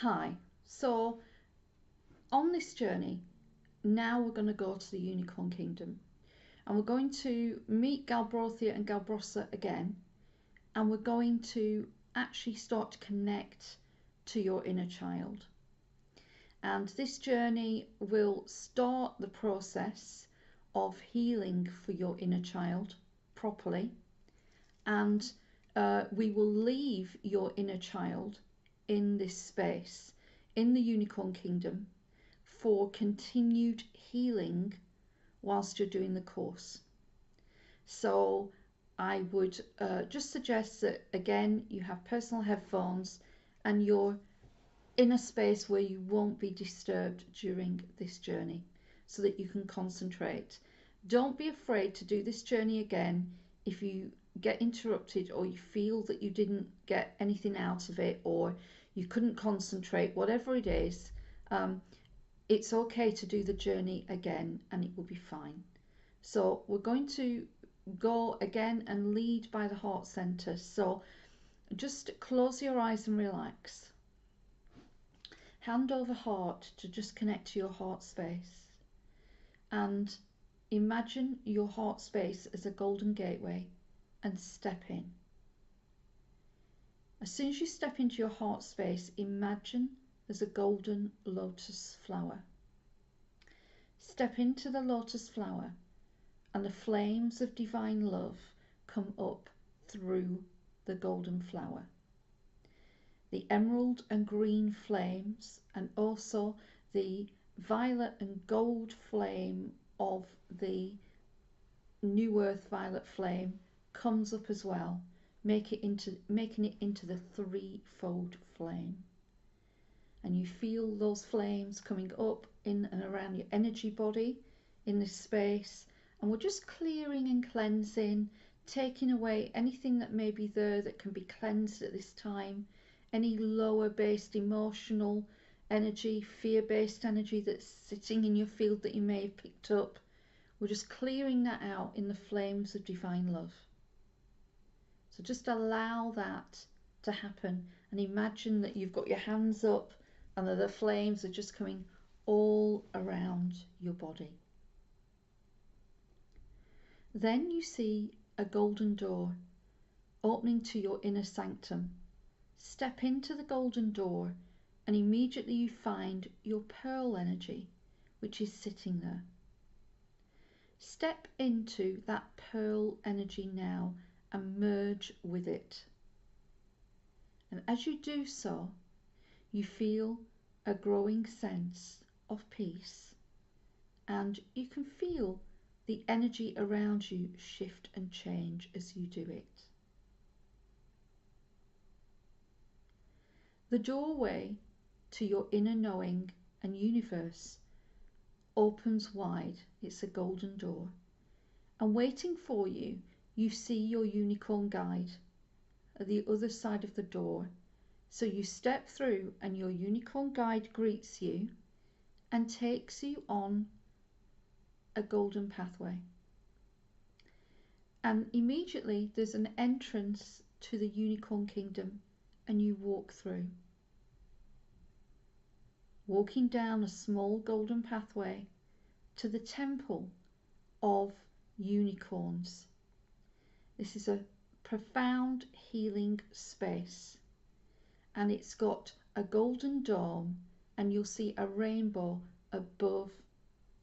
Hi. So, on this journey, now we're going to go to the Unicorn Kingdom and we're going to meet Galbrothia and Galbrossa again, and we're going to actually start to connect to your inner child. And this journey will start the process of healing for your inner child properly, and we will leave your inner child in this space in the Unicorn Kingdom for continued healing whilst you're doing the course. So I would just suggest that again you have personal headphones and you're in a space where you won't be disturbed during this journey so that you can concentrate. Don't be afraid to do this journey again if you get interrupted or you feel that you didn't get anything out of it or you couldn't concentrate, whatever it is. It's okay to do the journey again and it will be fine. So we're going to go again and lead by the heart center. So just close your eyes and relax. Hand over heart to just connect to your heart space. And imagine your heart space as a golden gateway and step in. As soon as you step into your heart space, imagine there's a golden lotus flower. Step into the lotus flower and the flames of divine love come up through the golden flower. The emerald and green flames and also the violet and gold flame of the new earth violet flame comes up as well, making it into the threefold flame. And you feel those flames coming up in and around your energy body in this space, and we're just clearing and cleansing, taking away anything that may be there that can be cleansed at this time, any lower based emotional energy, fear based energy that's sitting in your field that you may have picked up. We're just clearing that out in the flames of divine love. So just allow that to happen and imagine that you've got your hands up and that the flames are just coming all around your body. Then you see a golden door opening to your inner sanctum. Step into the golden door and immediately you find your pearl energy, which is sitting there. Step into that pearl energy now and merge with it. And as you do so, you feel a growing sense of peace, and you can feel the energy around you shift and change as you do it. The doorway to your inner knowing and universe opens wide. It's a golden door, and waiting for you, you see your unicorn guide at the other side of the door. So you step through and your unicorn guide greets you and takes you on a golden pathway. And immediately there's an entrance to the Unicorn Kingdom and you walk through. Walking down a small golden pathway to the temple of unicorns. This is a profound healing space, and it's got a golden dome and you'll see a rainbow above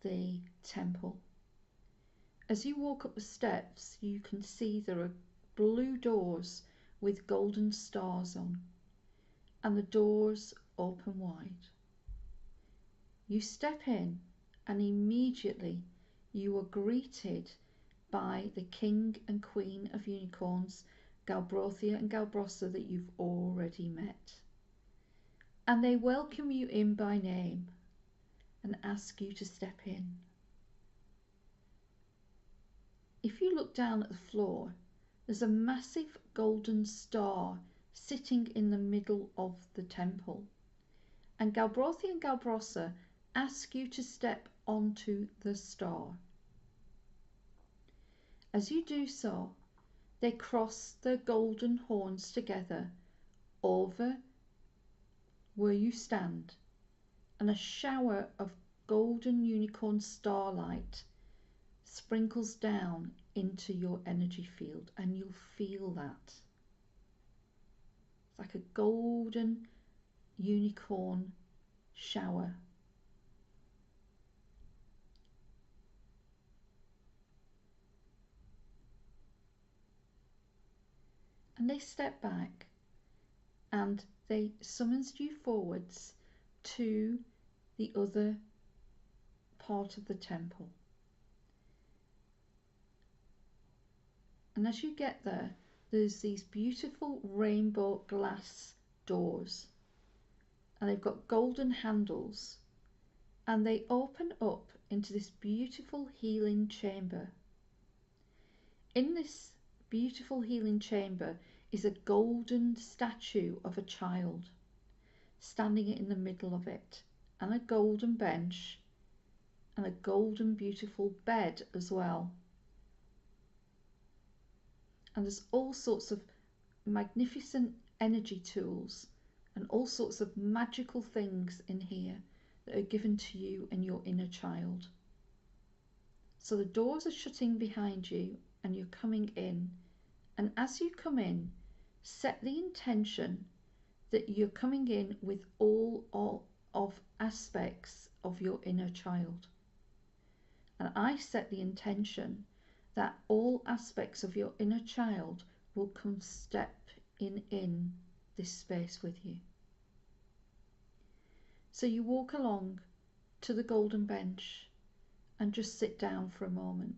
the temple. As you walk up the steps, you can see there are blue doors with golden stars on, and the doors open wide. You step in and immediately you are greeted by the King and Queen of Unicorns, Galbrothia and Galbrossa, that you've already met. And they welcome you in by name and ask you to step in. If you look down at the floor, there's a massive golden star sitting in the middle of the temple. And Galbrothia and Galbrossa ask you to step onto the star. As you do so, they cross their golden horns together over where you stand, and a shower of golden unicorn starlight sprinkles down into your energy field, and you'll feel that. It's like a golden unicorn shower. And they step back and they summons you forwards to the other part of the temple. And as you get there, there's these beautiful rainbow glass doors, and they've got golden handles, and they open up into this beautiful healing chamber. In this beautiful healing chamber is a golden statue of a child standing in the middle of it, and a golden bench, and a golden beautiful bed as well. And there's all sorts of magnificent energy tools and all sorts of magical things in here that are given to you and your inner child. So the doors are shutting behind you and you're coming in, and as you come in, set the intention that you're coming in with all of aspects of your inner child. And I set the intention that all aspects of your inner child will come step in this space with you. So you walk along to the golden bench and just sit down for a moment,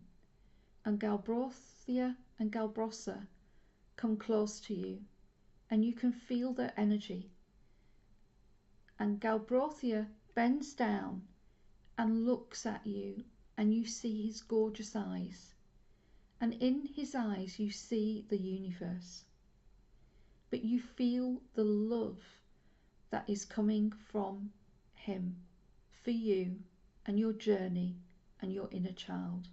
and Galbraithia and Galbrossa come close to you, and you can feel their energy. And Galbraithia bends down and looks at you, and you see his gorgeous eyes, and in his eyes you see the universe, but you feel the love that is coming from him for you and your journey and your inner child.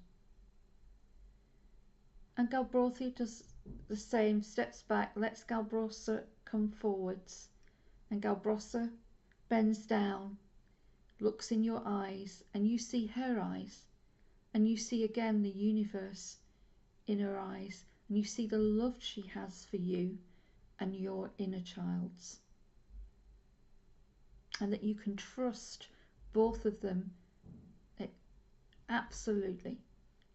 And Galbraithia does the same, steps back, lets Galbrossa come forwards, and Galbrossa bends down, looks in your eyes, and you see her eyes, and you see again the universe in her eyes, and you see the love she has for you and your inner child's, and that you can trust both of them absolutely,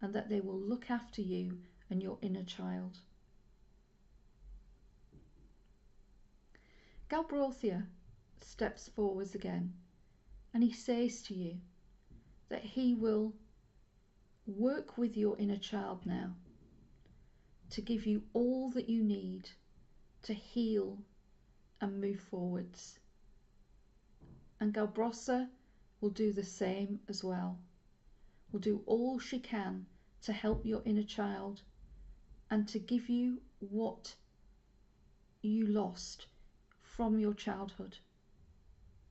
and that they will look after you and your inner child. Galbraithia steps forwards again, and he says to you that he will work with your inner child now to give you all that you need to heal and move forwards. And Galbrossa will do the same as well, will do all she can to help your inner child and to give you what you lost from your childhood,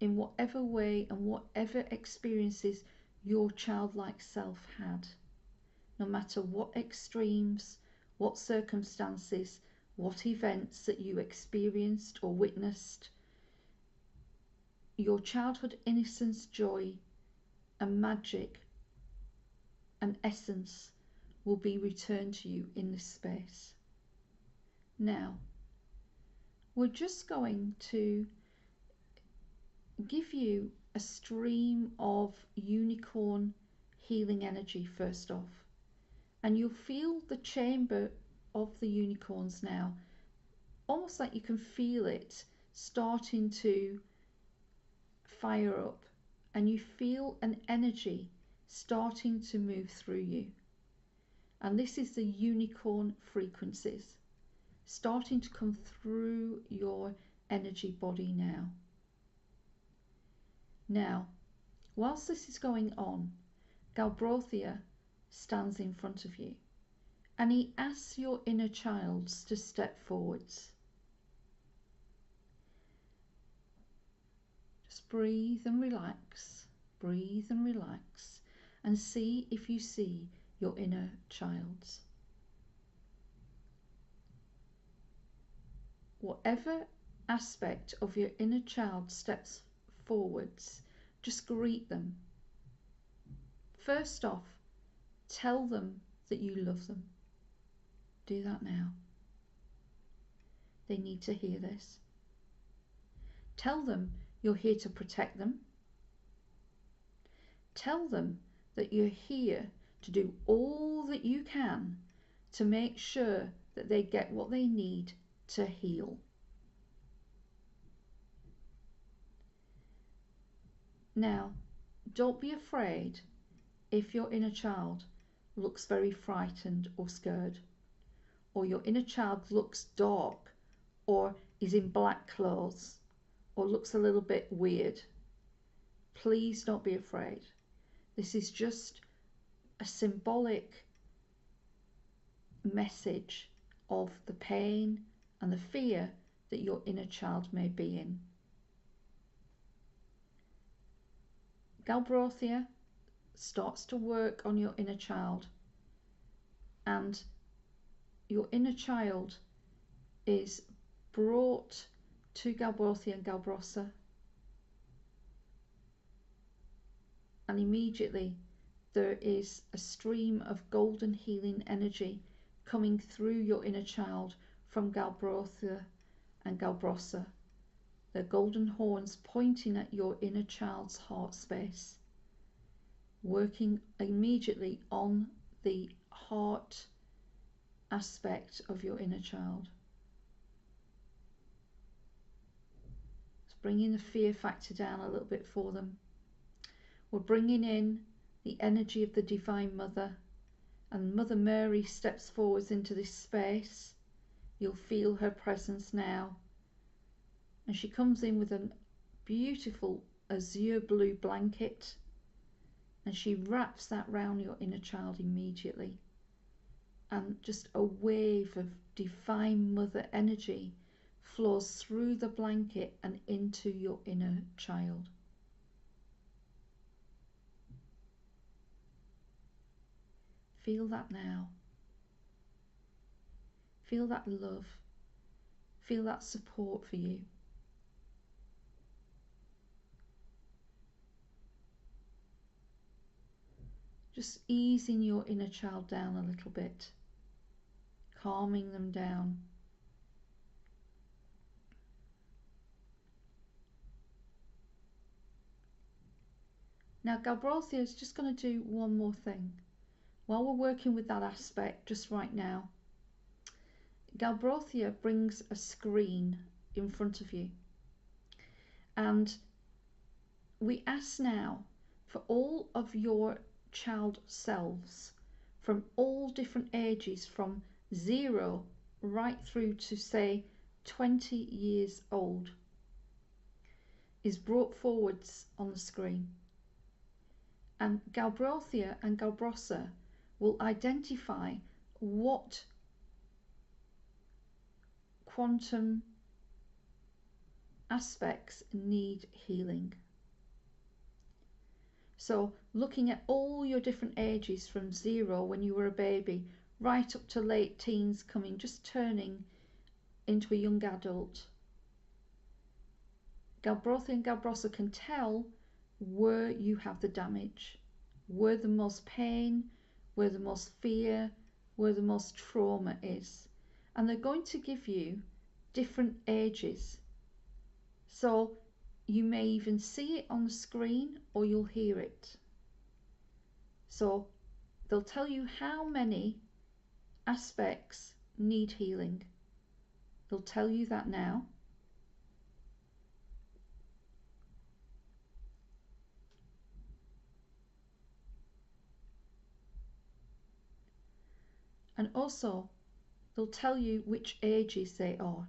in whatever way and whatever experiences your childlike self had, no matter what extremes, what circumstances, what events that you experienced or witnessed. Your childhood innocence, joy and magic and essence will be returned to you in this space. Now, we're just going to give you a stream of unicorn healing energy first off, and you'll feel the chamber of the unicorns now, almost like you can feel it starting to fire up, and you feel an energy starting to move through you. And this is the unicorn frequencies starting to come through your energy body now. Now, whilst this is going on, Galbraithia stands in front of you, and he asks your inner child to step forwards. Just breathe and relax, and see if you see your inner child's. Whatever aspect of your inner child steps forwards, just greet them. First off, tell them that you love them. Do that now. They need to hear this. Tell them you're here to protect them. Tell them that you're here to do all that you can to make sure that they get what they need to heal. Now, don't be afraid if your inner child looks very frightened or scared, or your inner child looks dark or is in black clothes or looks a little bit weird. Please don't be afraid. This is just a symbolic message of the pain and the fear that your inner child may be in. Galbraithia starts to work on your inner child, and your inner child is brought to Galbraithia and Galbrossa, and immediately there is a stream of golden healing energy coming through your inner child from Galbraithia and Galbrossa. The golden horns pointing at your inner child's heart space, working immediately on the heart aspect of your inner child. It's bringing the fear factor down a little bit for them. We're bringing in the energy of the Divine Mother, and Mother Mary steps forwards into this space. You'll feel her presence now, and she comes in with a beautiful azure blue blanket, and she wraps that round your inner child immediately, and just a wave of Divine Mother energy flows through the blanket and into your inner child. Feel that now. Feel that love. Feel that support for you. Just easing your inner child down a little bit, calming them down. Now Galbraithia is just going to do one more thing. While we're working with that aspect just right now, Galbraithia brings a screen in front of you, and we ask now for all of your child selves from all different ages, from 0 right through to say 20 years old, is brought forwards on the screen, and Galbraithia and Galbrossa will identify what quantum aspects need healing. So looking at all your different ages from 0 when you were a baby right up to late teens, just turning into a young adult, Galbraithia and Galbrossa can tell where you have the damage, where the most pain, where the most fear, where the most trauma is. And they're going to give you different ages. So you may even see it on the screen, or you'll hear it. So they'll tell you how many aspects need healing. They'll tell you that now. And also, they'll tell you which ages they are.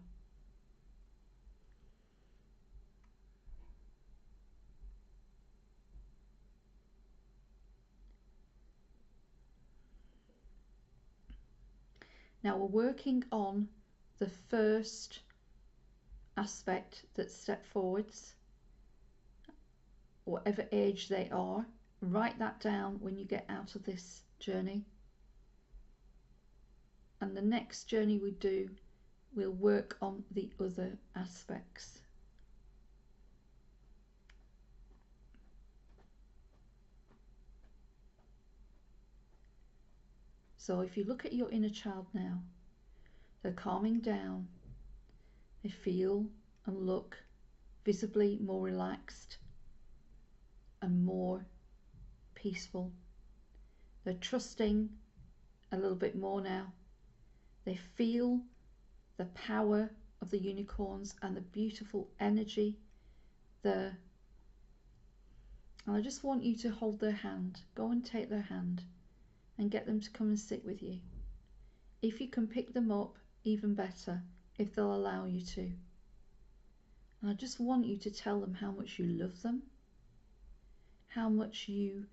Now we're working on the first aspect that step forwards, whatever age they are. Write that down when you get out of this journey. And the next journey we do we'll work on the other aspects. So if you look at your inner child now, they're calming down. They feel and look visibly more relaxed and more peaceful. They're trusting a little bit more now. They feel the power of the unicorns and the beautiful energy there. And I just want you to hold their hand. Go and take their hand and get them to come and sit with you. If you can pick them up, even better, if they'll allow you to. And I just want you to tell them how much you love them, how much you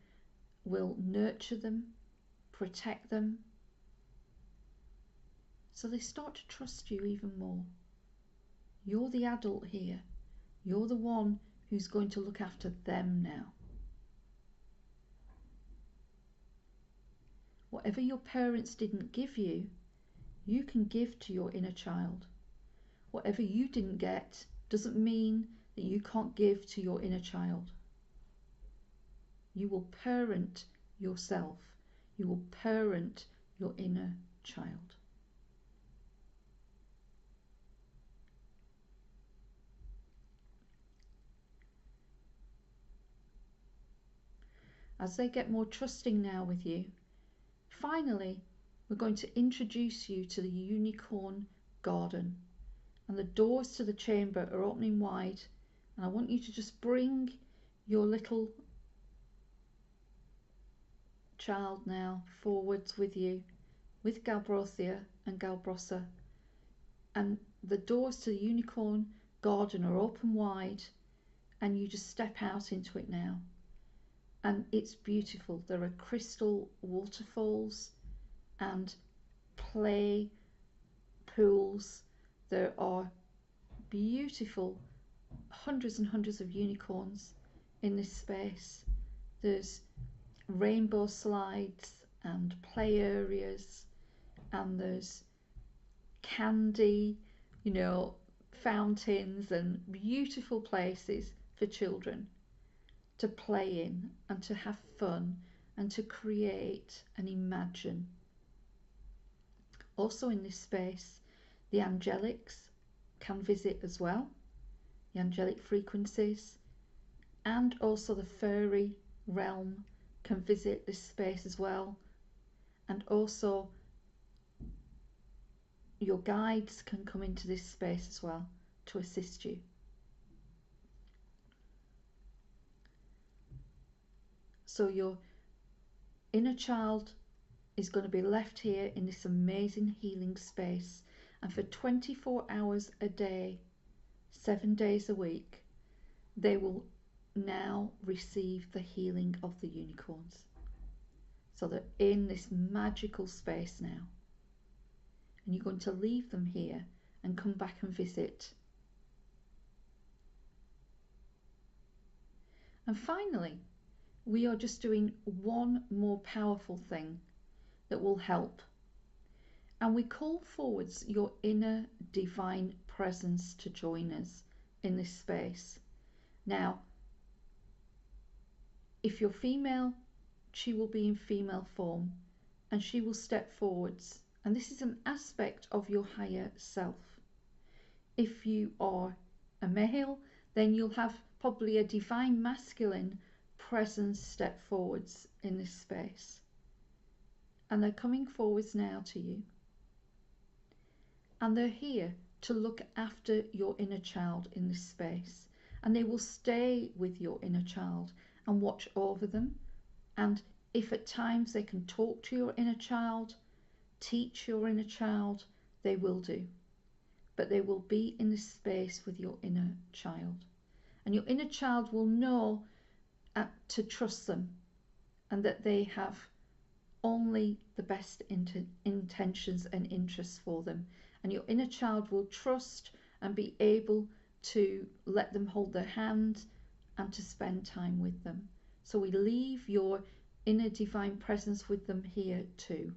will nurture them, protect them, so they start to trust you even more. You're the adult here. You're the one who's going to look after them now. Whatever your parents didn't give you, you can give to your inner child. Whatever you didn't get doesn't mean that you can't give to your inner child. You will parent yourself. You will parent your inner child. As they get more trusting now with you, finally, we're going to introduce you to the unicorn garden. And the doors to the chamber are opening wide. And I want you to just bring your little child now forwards with you, with Galbraithia and Galbrossa. And the doors to the unicorn garden are open wide, and you just step out into it now. And it's beautiful. There are crystal waterfalls and play pools. There are beautiful hundreds and hundreds of unicorns in this space. There's rainbow slides and play areas, and there's candy, fountains and beautiful places for children to play in and to have fun and to create and imagine. Also in this space, the angelics can visit as well, the angelic frequencies, and also the fairy realm can visit this space as well, and also your guides can come into this space as well to assist you. So your inner child is going to be left here in this amazing healing space, and for 24 hours a day, 7 days a week, they will now receive the healing of the unicorns. So they're in this magical space now, and you're going to leave them here and come back and visit. And finally, we are just doing one more powerful thing that will help. And we call forwards your inner divine presence to join us in this space. Now, if you're female, she will be in female form and she will step forwards. And this is an aspect of your higher self. If you are a male, then you'll have probably a divine masculine presence step forwards in this space. And they're coming forwards now to you. And they're here to look after your inner child in this space. And they will stay with your inner child and watch over them. And if at times they can talk to your inner child, teach your inner child, they will do. But they will be in this space with your inner child. And your inner child will know to trust them, and that they have only the best intentions and interests for them. And your inner child will trust and be able to let them hold their hand and to spend time with them. So we leave your inner divine presence with them here too.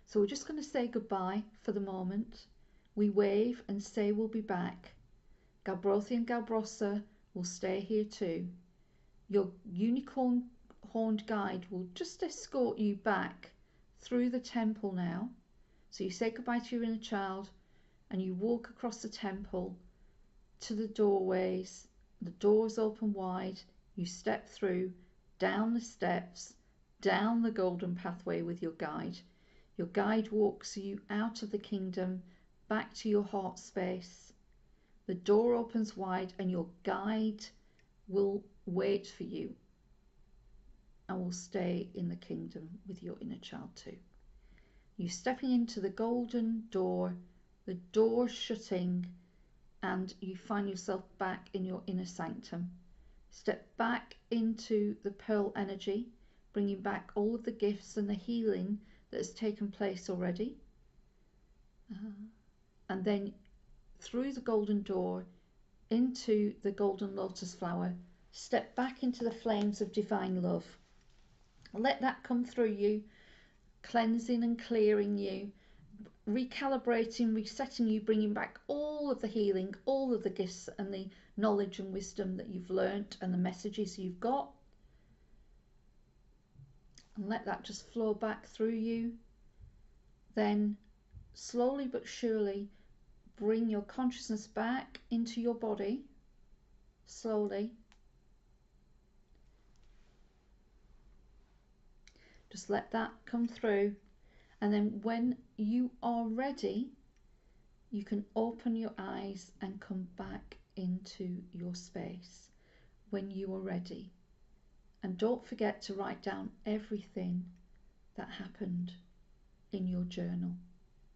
So we're just going to say goodbye for the moment, We wave and say we'll be back. Galbraith and Galbrossa will stay here too. Your unicorn horned guide will just escort you back through the temple now. So you say goodbye to your inner child and you walk across the temple to the doorways. The doors open wide. You step through, down the steps, down the golden pathway with your guide. Your guide walks you out of the kingdom, back to your heart space. The door opens wide and your guide will wait for you and will stay in the kingdom with your inner child too. You stepping into the golden door, the door shutting, and you find yourself back in your inner sanctum. Step back into the pearl energy, bringing back all of the gifts and the healing that has taken place already. And then through the golden door into the golden lotus flower, step back into the flames of divine love. Let that come through you, cleansing and clearing you, recalibrating, resetting you, bringing back all of the healing, all of the gifts and the knowledge and wisdom that you've learnt and the messages you've got. And let that just flow back through you. Then slowly but surely bring your consciousness back into your body. Slowly. Just let that come through. And then when you are ready, you can open your eyes and come back into your space when you are ready. And don't forget to write down everything that happened in your journal.